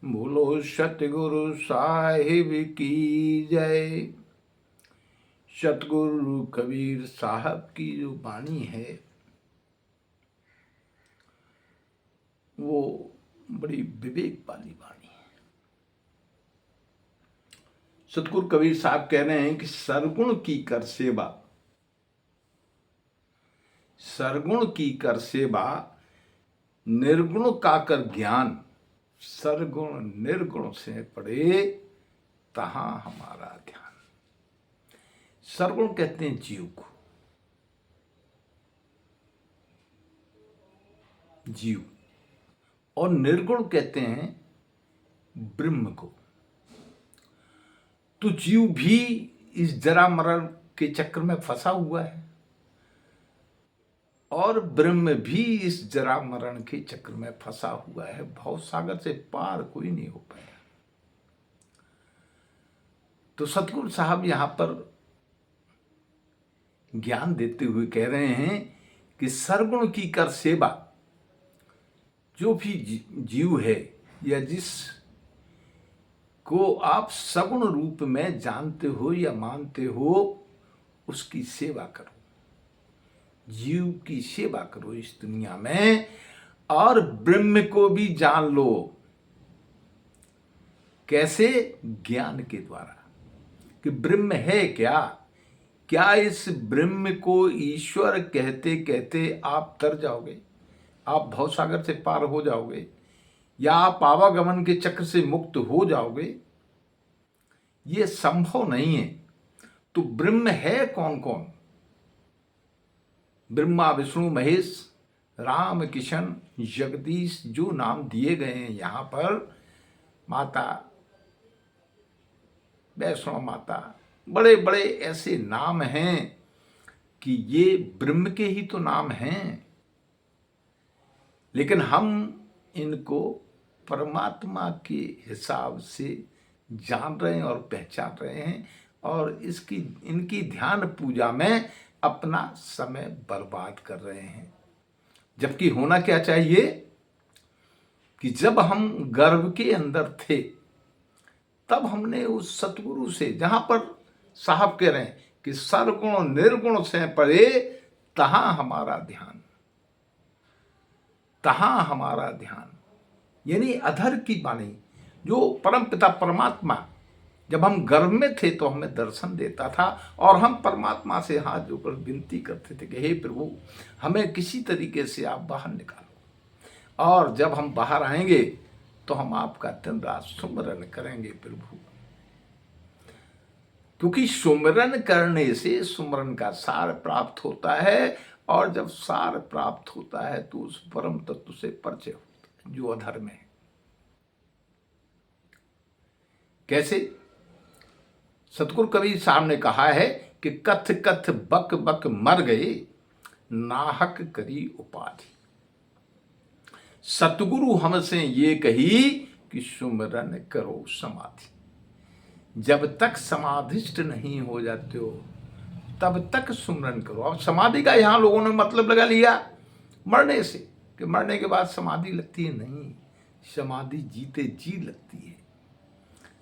बोलो सतगुरु साहिब की जय। सतगुरु कबीर साहब की जो वाणी है वो बड़ी विवेक वाली वाणी है। सतगुरु कबीर साहब कह रहे हैं कि सरगुण की कर सेवा, सरगुण की कर सेवा, निर्गुण का कर ज्ञान, सरगुण निर्गुण से पड़े तहां हमारा ध्यान। सरगुण कहते हैं जीव को, जीव, और निर्गुण कहते हैं ब्रह्म को। तो जीव भी इस जरा मरण के चक्र में फंसा हुआ है और ब्रह्म भी इस जरा मरण के चक्र में फंसा हुआ है। भव सागर से पार कोई नहीं हो पाया। तो सतगुरु साहब यहां पर ज्ञान देते हुए कह रहे हैं कि सरगुण की कर सेवा, जो भी जीव है या जिस को आप सगुण रूप में जानते हो या मानते हो, उसकी सेवा करो, जीव की सेवा करो इस दुनिया में, और ब्रह्म को भी जान लो। कैसे? ज्ञान के द्वारा कि ब्रह्म है क्या। क्या इस ब्रह्म को ईश्वर कहते कहते आप तर जाओगे, आप भवसागर से पार हो जाओगे, या आप आवागमन के चक्र से मुक्त हो जाओगे? यह संभव नहीं है। तो ब्रह्म है कौन कौन? ब्रह्मा विष्णु महेश राम किशन जगदीश, जो नाम दिए गए हैं यहां पर, माता वैष्णो माता, बड़े बड़े ऐसे नाम हैं कि ये ब्रह्म के ही तो नाम हैं, लेकिन हम इनको परमात्मा के हिसाब से जान रहे हैं और पहचान रहे हैं, और इनकी ध्यान पूजा में अपना समय बर्बाद कर रहे हैं। जबकि होना क्या चाहिए कि जब हम गर्भ के अंदर थे तब हमने उस सतगुरु से, जहां पर साहब कह रहे हैं कि सरगुण निर्गुण से परे तहां हमारा ध्यान, तहां हमारा ध्यान, यानी अधर की वाणी, जो परम पिता परमात्मा जब हम गर्भ में थे तो हमें दर्शन देता था और हम परमात्मा से हाथ जोड़कर विनती करते थे कि हे प्रभु, हमें किसी तरीके से आप बाहर निकालो, और जब हम बाहर आएंगे तो हम आपका दिन रात सुमरन करेंगे प्रभु। क्योंकि सुमरन करने से सुमरन का सार प्राप्त होता है, और जब सार प्राप्त होता है तो उस परम तत्व से परिचय होता है जो अधर में है। कैसे? सतगुरु कबीर साहब ने कहा है कि कथ कथ बक बक मर गए, नाहक करी उपाधि। सतगुरु हमसे ये कही कि सुमरन करो समाधि। जब तक समाधिष्ट नहीं हो जाते हो तब तक सुमरन करो। अब समाधि का यहां लोगों ने मतलब लगा लिया मरने से, कि मरने के बाद समाधि लगती है। नहीं, समाधि जीते जी लगती है।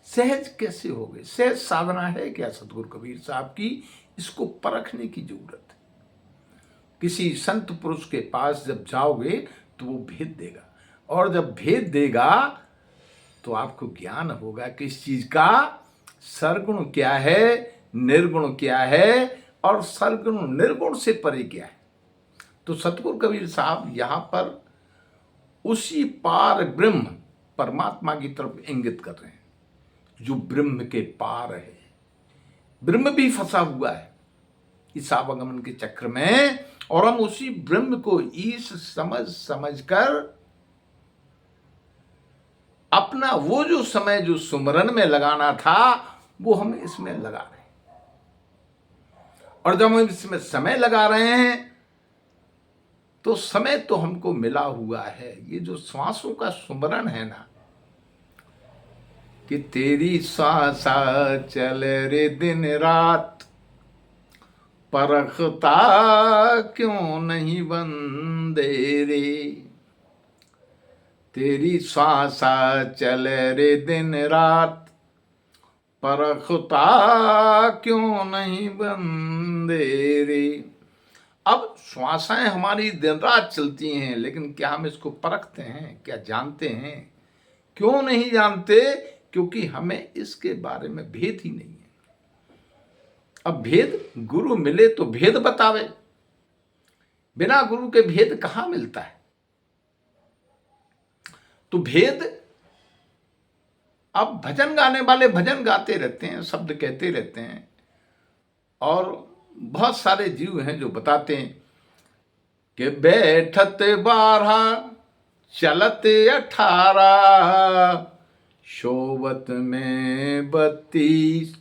सहज कैसे हो गए? सहज साधना है क्या सतगुरु कबीर साहब की? इसको परखने की जरूरत है। किसी संत पुरुष के पास जब जाओगे तो वो भेद देगा, और जब भेद देगा तो आपको ज्ञान होगा कि इस चीज का सरगुण क्या है, निर्गुण क्या है, और सरगुण निर्गुण से परे क्या है। तो सतगुरु कबीर साहब यहां पर उसी पार ब्रह्म परमात्मा की तरफ इंगित कर रहे हैं, जो ब्रह्म के पार है। ब्रह्म भी फंसा हुआ है इस आवागमन के चक्र में, और हम उसी ब्रह्म को ईश समझ समझ कर अपना वो जो समय जो सुमरन में लगाना था वो हम इसमें लगा रहे हैं। और जब हम इसमें समय लगा रहे हैं तो समय तो हमको मिला हुआ है। ये जो श्वासों का सुमरन है ना, कि तेरी श्वासा चल रे दिन रात, परखता क्यों नहीं बंदे रे। तेरी श्वासा चले रे दिन रात, परखता क्यों नहीं बंदे रे। अब श्वासाएं हमारी दिन रात चलती हैं, लेकिन क्या हम इसको परखते हैं, क्या जानते हैं? क्यों नहीं जानते? क्योंकि हमें इसके बारे में भेद ही नहीं है। अब भेद गुरु मिले तो भेद बतावे, बिना गुरु के भेद कहां मिलता है? तो भेद, अब भजन गाने वाले भजन गाते रहते हैं, शब्द कहते रहते हैं, और बहुत सारे जीव हैं जो बताते हैं कि बैठत 12 चलत 18, शोबत में 32,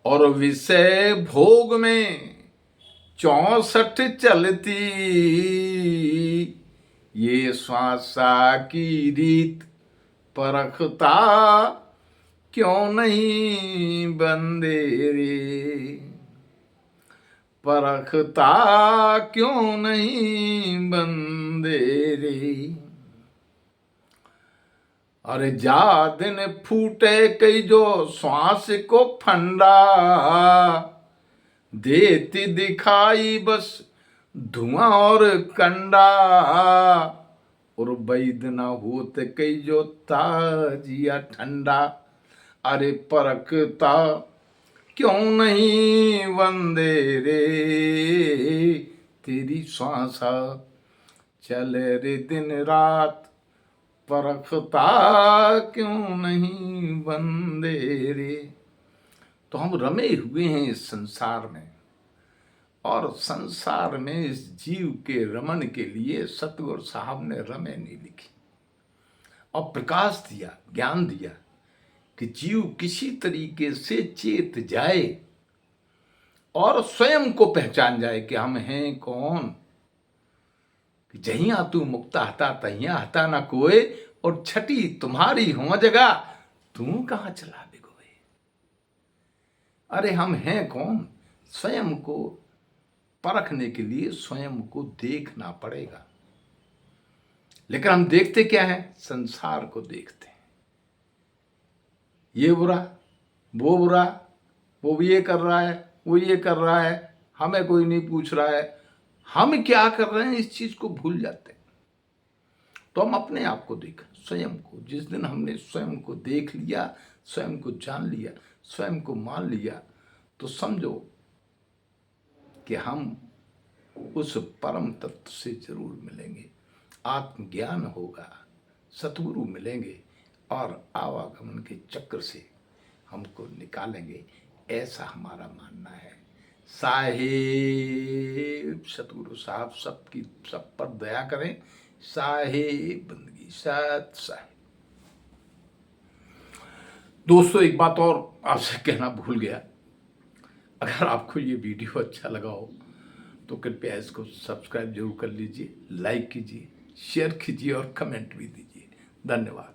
और विषय भोग में 64 चलती, ये श्वासा की रीत परखता क्यों नहीं बंदे रे, परखता क्यों नहीं बंदे रे। अरे जा दिन फूटे कई जो श्वास को फंडा, देती दिखाई बस धुआं और कंडा, और वैद न होते कई जो ताजिया ठंडा। अरे परखता क्यों नहीं बंदे रे, तेरी श्वासा चले रे दिन रात, परखता क्यों नहीं बंदे रे। तो हम रमे हुए हैं इस संसार में, और संसार में इस जीव के रमन के लिए सतगुरु साहब ने रमे नहीं लिखी, और प्रकाश दिया, ज्ञान दिया कि जीव किसी तरीके से चेत जाए और स्वयं को पहचान जाए कि हम हैं कौन। जहिया तू मुक्ता हता तहिया हता ना कोई, और छठी तुम्हारी हो जगह तू कहां चला बिगोए। अरे हम हैं कौन? स्वयं को परखने के लिए स्वयं को देखना पड़ेगा। लेकिन हम देखते क्या है? संसार को देखते हैं, ये बुरा, वो बुरा, वो ये कर रहा है, वो ये कर रहा है, हमें कोई नहीं पूछ रहा है। हम क्या कर रहे हैं इस चीज को भूल जाते हैं। तो हम अपने आप को देखें, स्वयं को। जिस दिन हमने स्वयं को देख लिया, स्वयं को जान लिया, स्वयं को मान लिया, तो समझो कि हम उस परम तत्व से जरूर मिलेंगे, आत्मज्ञान होगा, सतगुरु मिलेंगे, और आवागमन के चक्र से हमको निकालेंगे, ऐसा हमारा मानना है। साहेब सतगुरु साहब सबकी सब पर दया करें। साहेब बंदगी सत साहेब। दोस्तों, एक बात और आपसे कहना भूल गया, अगर आपको ये वीडियो अच्छा लगा हो तो कृपया इसको सब्सक्राइब जरूर कर लीजिए, लाइक कीजिए, शेयर कीजिए और कमेंट भी दीजिए। धन्यवाद।